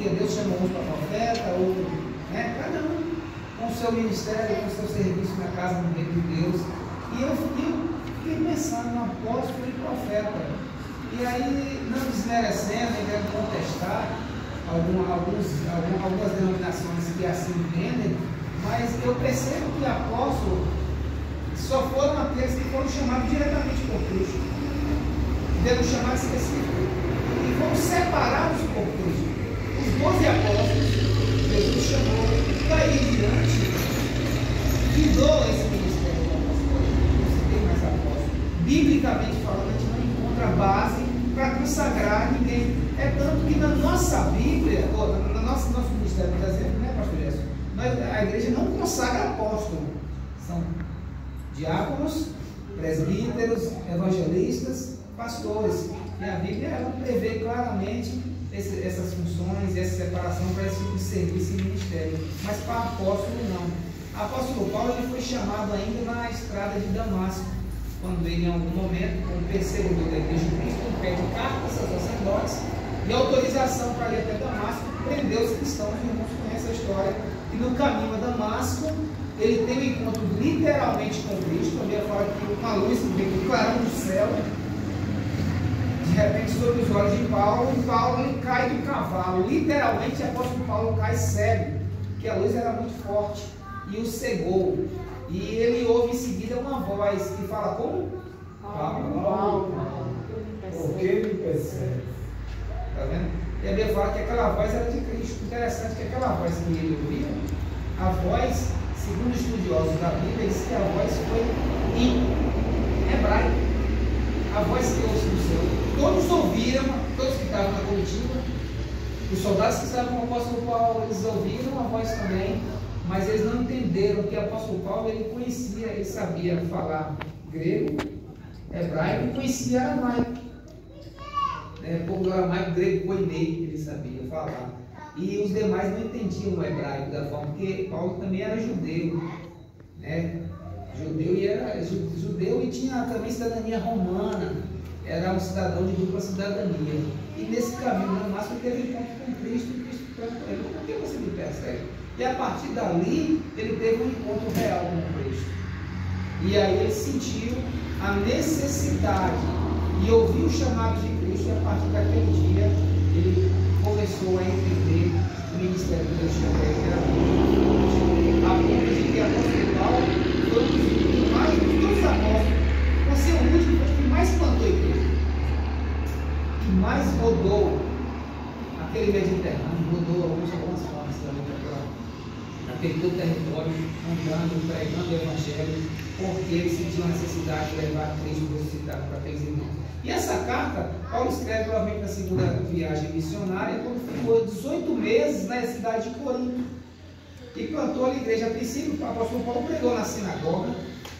dia. Deus chamou uns para profeta, outro, né? Cada um com o seu ministério, com o seu serviço na casa do reino de Deus. E eu fiquei pensando no apóstolo e profeta. E aí, não desmerecendo, nem querendo contestar algumas denominações que assim entendem, mas eu percebo que apóstolo só foram aqueles que foram chamados diretamente por Cristo. Deram um chamado específico. E foram separados por Cristo. Os 12 apóstolos, Jesus chamou, daí em diante, guiou esse ministério do apóstolo. Não se tem mais apóstolo. Biblicamente falando, a gente não encontra base para consagrar ninguém. É tanto que na nossa Bíblia, ou no nosso ministério, por exemplo, né, pastor Gerson? A igreja não consagra apóstolo. São diáconos, presbíteros, evangelistas, pastores. E a Bíblia ela prevê claramente essas funções, essa separação para esse tipo de serviço e ministério. Mas para apóstolo não. Apóstolo Paulo ele foi chamado ainda na estrada de Damasco, quando ele em algum momento, como perseguidor da igreja de Cristo, ele pede cartas aos sacerdotes e autorização para ir até Damasco, prendeu os cristãos. Os irmãos conhecem a história. E no caminho a Damasco, ele tem um encontro literalmente com Cristo. Também fala que uma luz veio do clarão do céu, de repente sobre os olhos de Paulo, e Paulo ele cai do cavalo. Literalmente, o apóstolo Paulo cai cego, porque a luz era muito forte e o cegou. E ele ouve em seguida uma voz que fala como? Paulo, por que me persegue? Está vendo? E a Bíblia fala que aquela voz era de Cristo. Interessante que aquela voz que ele ouviu, a voz, segundo estudiosos da Bíblia, diz que a voz foi em hebraico. A voz que ouve do céu. Todos ouviram, todos que estavam na comitiva, os soldados que estavam com o apóstolo Paulo, eles ouviram a voz também, mas eles não entenderam que o apóstolo Paulo ele conhecia, ele sabia falar grego, hebraico e conhecia aramaico. Pouco aramaico, grego, koinei, ele sabia falar. E os demais não entendiam o hebraico da forma, porque Paulo também era judeu, né? Judeu e tinha também cidadania romana, era um cidadão de dupla cidadania. E nesse caminho, no máximo, ele teve encontro com Cristo, e Cristo perguntou a ele: por que você me persegue? E a partir dali, ele teve um encontro real com Cristo. E aí ele sentiu a necessidade e ouviu o chamado de Cristo, e a partir daquele dia, ele começou a entender o ministério que Deus chamou ele, que era muito forte, a ponto de que a apóstolo Paulo foi um dos mais, dos apóstolos, por ser o último que mais plantou a igreja, que mais rodou aquele Mediterrâneo, rodou algumas formas também naquele todo território, andando, pregando o Evangelho, porque ele sentiu a necessidade de levar Cristo ressuscitado para aqueles irmãos. E essa carta, Paulo escreve provavelmente na segunda viagem missionária, quando ficou 18 meses na cidade de Corinto, e plantou a igreja. A princípio, o apóstolo Paulo pregou na sinagoga,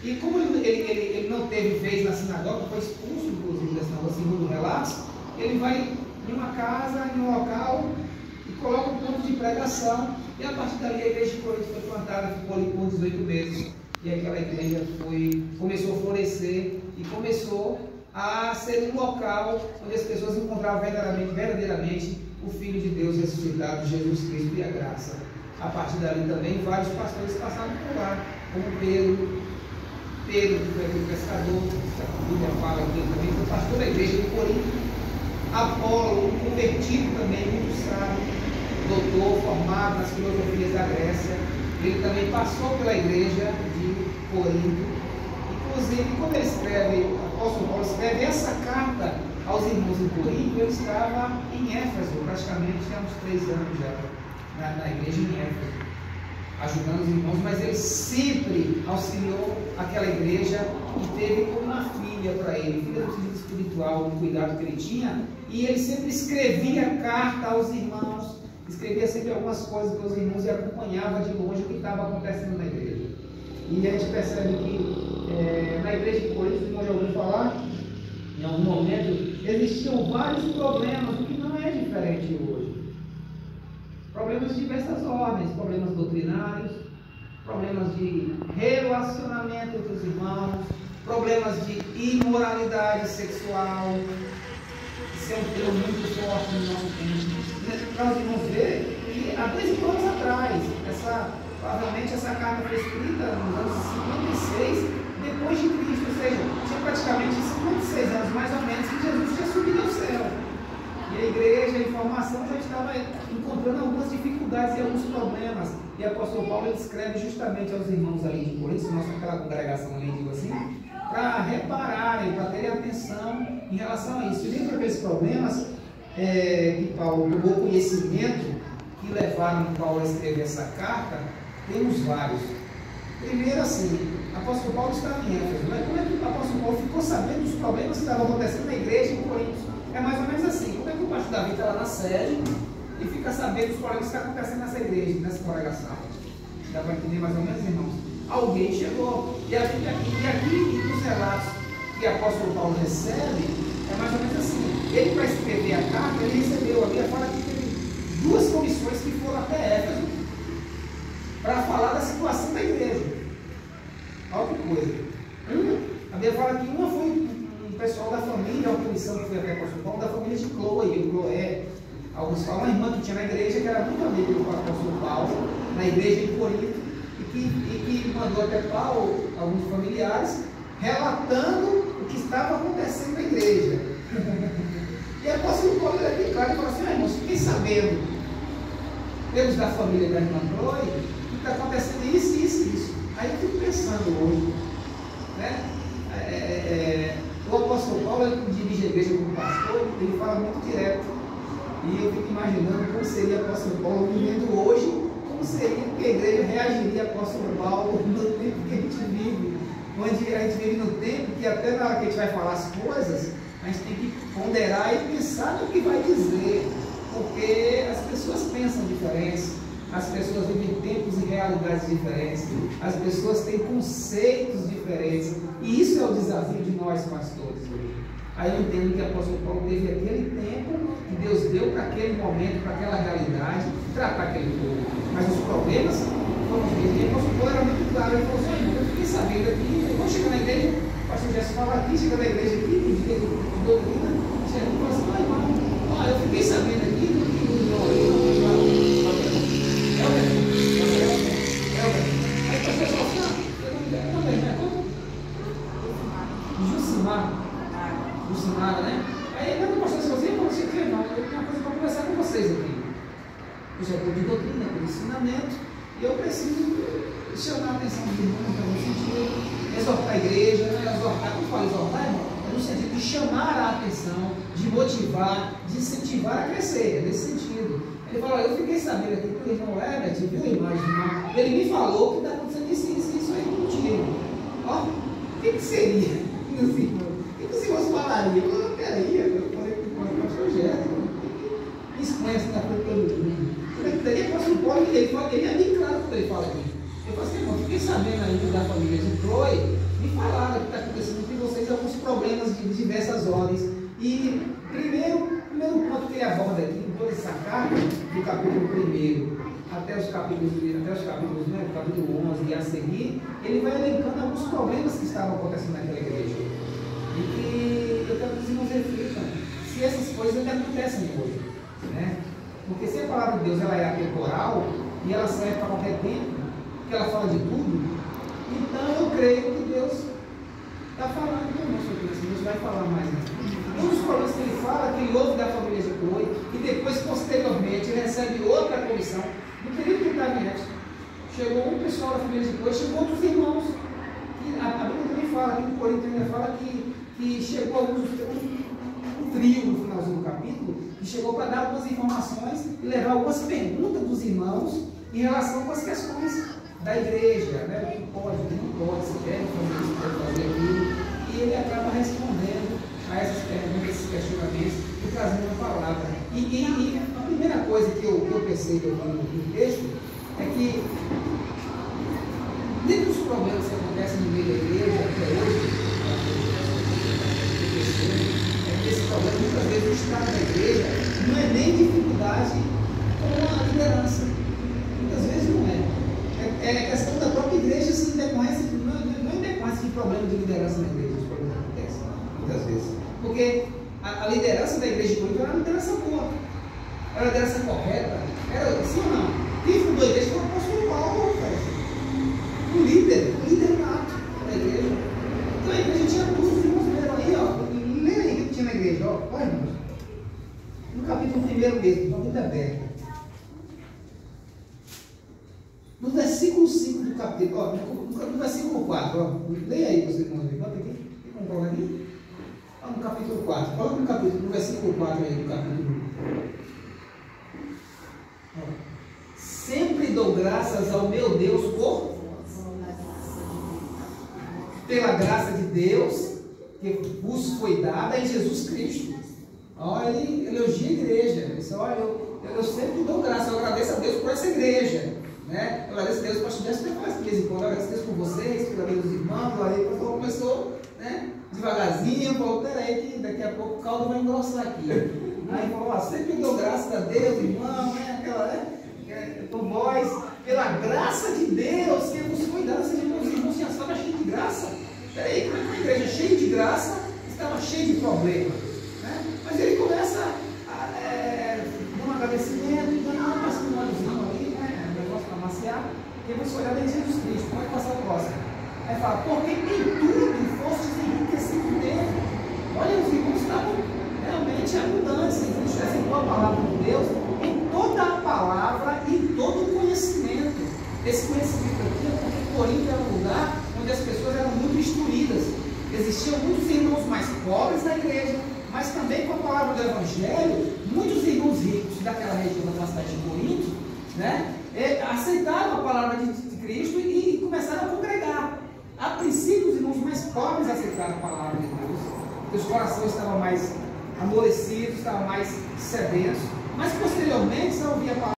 e como ele não teve vez na sinagoga, foi expulso, inclusive, da sinagoga, segundo o relato, ele vai em uma casa, em um local, e coloca um ponto de pregação, e a partir dali a igreja de Corinto foi plantada, ficou ali por 18 meses, e aquela igreja começou a florescer, e começou a ser um local onde as pessoas encontravam verdadeiramente o Filho de Deus ressuscitado, Jesus Cristo e a graça. A partir dali também vários pastores passaram por lá, como Pedro, que foi aquele pescador, a Bíblia fala que ele também foi pastor da igreja de Corinto. Apolo, um convertido também, muito sábio, doutor, formado nas filosofias da Grécia, ele também passou pela igreja de Corinto. Inclusive, quando ele escreve, o apóstolo Paulo escreve essa carta aos irmãos em Corinto, ele estava em Éfeso, praticamente há uns 3 anos já, na igreja em Éfeso, ajudando os irmãos, mas ele sempre auxiliou aquela igreja e teve como uma filha para ele, filha do sentido espiritual, do cuidado que ele tinha, e ele sempre escrevia carta aos irmãos, escrevia sempre algumas coisas para os irmãos e acompanhava de longe o que estava acontecendo na igreja. E a gente percebe que na igreja de Corinto, como já ouviu falar, em algum momento, existiam vários problemas, o que não é diferente hoje. Problemas de diversas ordens, problemas doutrinários, problemas de relacionamento entre os irmãos, problemas de imoralidade sexual. Isso é um termo muito forte no nosso tempo. para os irmãos verem que há 2 mil anos atrás, provavelmente essa carta foi escrita nos anos 56 depois de Cristo, ou seja, tinha praticamente 56 anos mais ou menos que Jesus tinha subido ao céu. E a igreja, a informação já estava encontrando algumas dificuldades e alguns problemas. E o apóstolo Paulo ele escreve justamente aos irmãos ali de Corinto, nossa aquela congregação ali, digo assim, para repararem, para terem atenção em relação a isso. E dentro daqueles problemas que Paulo tomou conhecimento, que levaram Paulo a escrever essa carta, temos vários. Primeiro assim, o apóstolo Paulo estava em Éfeso, mas como é que o apóstolo Paulo ficou sabendo dos problemas que estavam acontecendo na igreja em Corinto? É mais ou menos assim, como é que o pastor Davi está lá na sede e fica sabendo dos problemas que estão acontecendo nessa igreja, nessa congregação? Dá para entender mais ou menos, irmãos? Alguém chegou, e aqui nos relatos que o apóstolo Paulo recebe, é mais ou menos assim, ele para escrever a carta, ele recebeu, a Bíblia fala que teve 2 comissões que foram até Éfeso, para falar da situação da igreja. Olha que coisa. A Bíblia fala que uma foi um pessoal da família, uma comissão que foi até o apóstolo Paulo, da família de Chloé. Alguns falam, uma irmã que tinha na igreja, que era muito amiga do apóstolo Paulo, na igreja em Corinto, e que mandou até Paulo, alguns familiares, relatando o que estava acontecendo na igreja. E o apóstolo Paulo era bem claro e falou assim: irmãos, fiquei sabendo, pelos da família da irmã Chloé, que está acontecendo isso. Aí eu fico pensando hoje, né? O apóstolo Paulo, ele dirige a igreja como pastor, ele fala muito direto. E eu fico imaginando como seria o apóstolo Paulo vivendo hoje, como seria que a igreja reagiria ao apóstolo Paulo no tempo que a gente vive. Onde a gente vive no tempo que até na hora que a gente vai falar as coisas, a gente tem que ponderar e pensar no que vai dizer. Porque as pessoas pensam diferentes. As pessoas vivem tempos e realidades diferentes. As pessoas têm conceitos diferentes. E isso é o desafio de nós, pastores. Aí eu entendo que o apóstolo Paulo teve aquele tempo que Deus deu para aquele momento, para aquela realidade, tratar aquele povo. Mas os problemas foram os mesmos. E o apóstolo Paulo era muito claro. Ele falou assim: eu fiquei sabendo aqui, eu vou chegar na igreja, o pastor Gerson fala aqui, chega na igreja aqui, no dia de doutrina, chega e fala assim: irmão, eu fiquei sabendo aqui do que aí o pessoal fala assim: eu não lembro, Jucimara, né? Aí quando o pastor falou assim: irmão, eu tenho uma coisa para conversar com vocês aqui. Eu já estou de doutrina, por ensinamento, e eu preciso chamar a atenção dos irmãos para no sentido, exortar a igreja, né? Exortar, como fala exortar, irmão? É no sentido de chamar a atenção, de motivar, de incentivar a crescer, é nesse sentido. Ele falou: eu fiquei sabendo aqui que o irmão Herbert viu a imagem, irmão. Ele me falou que está acontecendo isso aí contigo. Ó, o que seria? O que os irmãos falariam? Eu falei: peraí, eu falei com o pastor Gerson, expõe essa coisa todo mundo. Daí o apóstolo Paulo, ele é bem claro quando ele fala aqui. Eu falei assim: irmão, fiquei sabendo aí da família de Chloé, me falaram que está acontecendo entre vocês alguns problemas de diversas ordens. E primeiro ponto que ele aborda aqui, em toda essa carta, do capítulo 1 até os capítulos, né, o capítulo 11 e a seguir, ele vai elencando alguns problemas que estavam acontecendo naquela igreja. E que eu quero que os irmãos reflitam se essas coisas ainda acontecem hoje, né? Porque se a palavra de Deus ela é atemporal e ela serve para qualquer tempo, que ela fala de tudo, então eu creio que Deus está falando conosco aqui, Deus vai falar mais. Um dos problemas que ele fala, que ele ouve da família de Chloé, e depois, posteriormente, ele recebe outra comissão. No período que estava em Éfeso, chegou um pessoal da família de Chloé, chegou outros irmãos. E a Bíblia também fala, aqui no Corinto ainda fala que chegou um trio no finalzinho do capítulo, que chegou para dar algumas informações e levar algumas perguntas dos irmãos em relação com as questões da igreja, né? O que pode, o que não pode, se deve fazer isso, se deve fazer aquilo. E ele acaba respondendo a essas perguntas, esses questionamentos e trazendo uma palavra. E a primeira coisa que eu pensei no texto é que, dentro dos problemas que acontecem no meio da igreja até hoje, é que esse problema, muitas vezes, o estado da igreja não é nem dificuldade com a liderança. Muitas vezes não é. É questão da própria igreja, se decorrência, não é decorrência de problema de liderança na igreja, os problemas acontecem, muitas vezes. Porque a liderança da igreja de Corinto era uma liderança boa. Era a liderança correta? Era sim ou não? Quem fundou a igreja foi o apóstolo Paulo, o líder nato da igreja. Então a igreja tinha tudo, os irmãos leram aí, ó. Leia aí o que tinha na igreja, ó. Olha, irmãos. No capítulo 1 mesmo, no Bíblia aberta. No versículo 5 do capítulo, ó, no versículo 4, ó, leia aí, vocês vão ver, bota aqui, tem como colocar aqui? Ó, no capítulo 4, coloca no versículo 4 aí do capítulo. Ó. Sempre dou graças ao meu Deus pela graça de Deus que vos foi dada em Jesus Cristo. Ó, ele elogia a igreja, ele disse, olha, eu sempre dou graças, eu agradeço a Deus por essa igreja. Né? Eu agradeço a Deus, o pastor Jéssica faz de vez em quando, eu agradeço a Deus por vocês, pela vida dos irmãos. Aí o pastor começou, né, devagarzinho, falou, peraí que daqui a pouco o caldo vai engrossar aqui. Aí falou, sempre dou graças a Deus, irmão, né, por vós, pela graça de Deus que vos foi dada. Os irmãos já estavam cheios de graça. Peraí, como é que uma igreja cheia de graça estava cheia de problema? Né? Mas ele começa a dar um agradecimento, e dando um testemunhozinho ali, para maciar, que você olhar em Jesus Cristo. Pode passar o próximo. Aí fala, porque em tudo fostes enriquecidos nele. Olha, os irmãos estavam realmente abundantes. Eles exercitou a palavra de Deus em toda a palavra e em todo o conhecimento. Esse conhecimento aqui é porque Corinto era um lugar onde as pessoas eram muito instruídas. Existiam muitos irmãos mais pobres na igreja, mas também com a palavra do Evangelho, muitos irmãos ricos daquela região da cidade de Corinto, né, aceitaram a palavra de Cristo e começaram a congregar. A princípio, os irmãos mais pobres aceitaram a palavra de Deus, porque os corações estavam mais amolecidos, estavam mais sedentos, mas posteriormente, ao ouvir a palavra